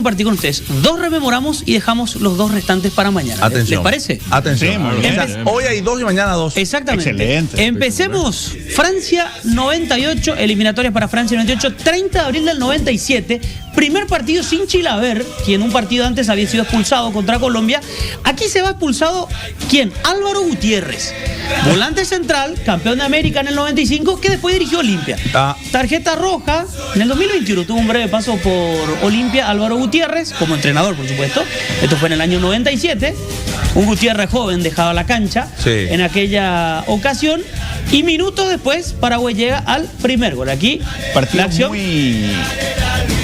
Compartir con ustedes. Dos rememoramos y dejamos los dos restantes para mañana. Atención. ¿Les parece? Atención. Sí, Hoy hay dos y mañana dos. Exactamente. Excelente. Empecemos. Francia 98, eliminatorias para Francia 98, 30 de abril del 97. Primer partido sin Chilaver, quien un partido antes había sido expulsado contra Colombia. Aquí se va expulsado, ¿quién? Álvaro Gutiérrez. Volante central, campeón de América en el 95, que después dirigió Olimpia. Tarjeta roja, en el 2021 tuvo un breve paso por Olimpia, Álvaro Gutiérrez, como entrenador, por supuesto. Esto fue en el año 97. Un Gutiérrez joven dejaba la cancha en aquella ocasión. Y minutos después, Paraguay llega al primer gol. Aquí, partido la acción.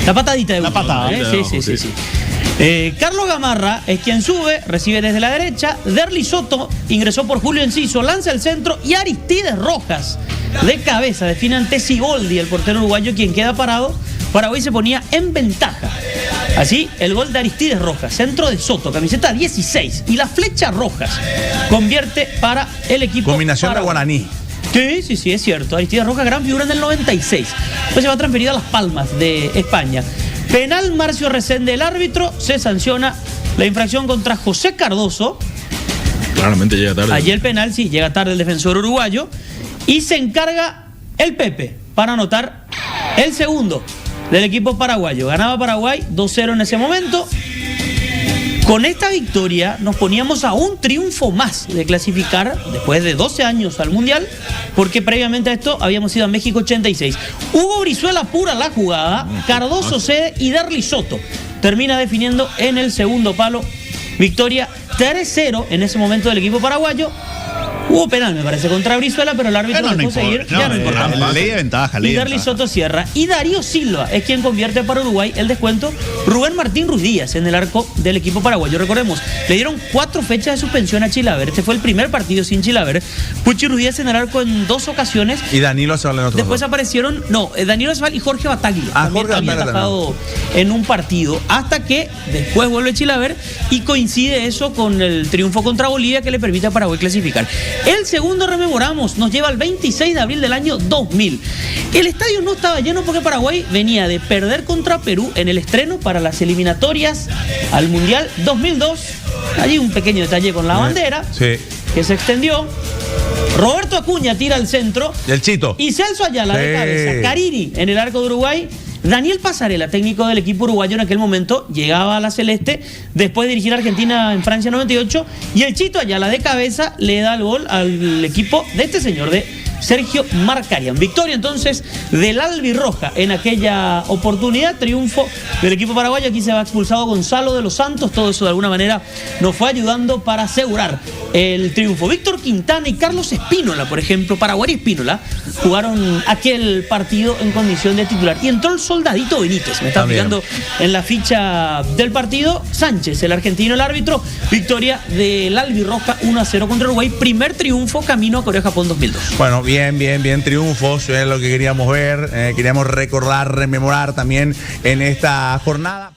La patadita de la patada. Sí. Carlos Gamarra es quien sube, recibe desde la derecha. Derli Soto ingresó por Julio Enciso, lanza el centro y Aristides Rojas de cabeza define ante Siboldi, el portero uruguayo, quien queda parado. Paraguay se ponía en ventaja. Así, el gol de Aristides Rojas, centro de Soto, camiseta 16 y la flecha Rojas convierte para el equipo. Combinación de guaraní. Sí, es cierto. Aristides Rojas, gran figura en el 96. Después se va transferido a Las Palmas de España. Penal, Marcio Resende, el árbitro. Se sanciona la infracción contra José Cardoso. Claramente llega tarde. Allí el penal, sí, llega tarde el defensor uruguayo. Y se encarga el Pepe para anotar el segundo del equipo paraguayo. Ganaba Paraguay 2-0 en ese momento. Con esta victoria nos poníamos a un triunfo más de clasificar después de 12 años al Mundial, porque previamente a esto habíamos ido a México 86. Hugo Brizuela apura la jugada, Cardoso cede y Derli Soto termina definiendo en el segundo palo. Victoria 3-0 en ese momento del equipo paraguayo. Hubo penal, me parece, contra Brizuela, pero el árbitro dejó seguir. Ya no importa. La ley de ventaja. Y Derli Soto cierra. Y Darío Silva es quien convierte para Uruguay el descuento. Rubén Martín Ruiz Díaz en el arco del equipo paraguayo. Recordemos, le dieron 4 fechas de suspensión a Chilaver. Este fue el primer partido sin Chilaver. Puchi Ruiz Díaz en el arco en 2 ocasiones. Y Danilo Aceval en otro. Después aparecieron, Danilo Aceval y Jorge Bataglia. También había atajado en un partido. Hasta que después vuelve Chilaver y coincide eso con el triunfo contra Bolivia que le permite a Paraguay clasificar. El segundo rememoramos, nos lleva al 26 de abril del año 2000. El estadio no estaba lleno porque Paraguay venía de perder contra Perú en el estreno para las eliminatorias al Mundial 2002. Allí un pequeño detalle con la bandera que se extendió. Roberto Acuña tira al centro. El Chito. Y Celso Ayala de cabeza. Cariri en el arco de Uruguay. Daniel Pasarela, técnico del equipo uruguayo en aquel momento, llegaba a la Celeste después de dirigir a Argentina en Francia 98 y el Chito Ayala de cabeza le da el gol al equipo de este señor, de Sergio Marcarian. Victoria entonces del Albirroja en aquella oportunidad, triunfo del equipo paraguayo. Aquí se va expulsado Gonzalo de los Santos, todo eso de alguna manera nos fue ayudando para asegurar el triunfo. Víctor Quintana y Carlos Espínola, por ejemplo, Paraguay y Espínola, jugaron aquel partido en condición de titular. Y entró el Soldadito Benítez, me está fijando en la ficha del partido. Sánchez, el argentino, el árbitro. Victoria del Albirroja 1-0 contra Uruguay. Primer triunfo camino a Corea-Japón 2002. Bueno, bien, triunfos, es lo que queríamos ver, queríamos recordar, rememorar también en esta jornada.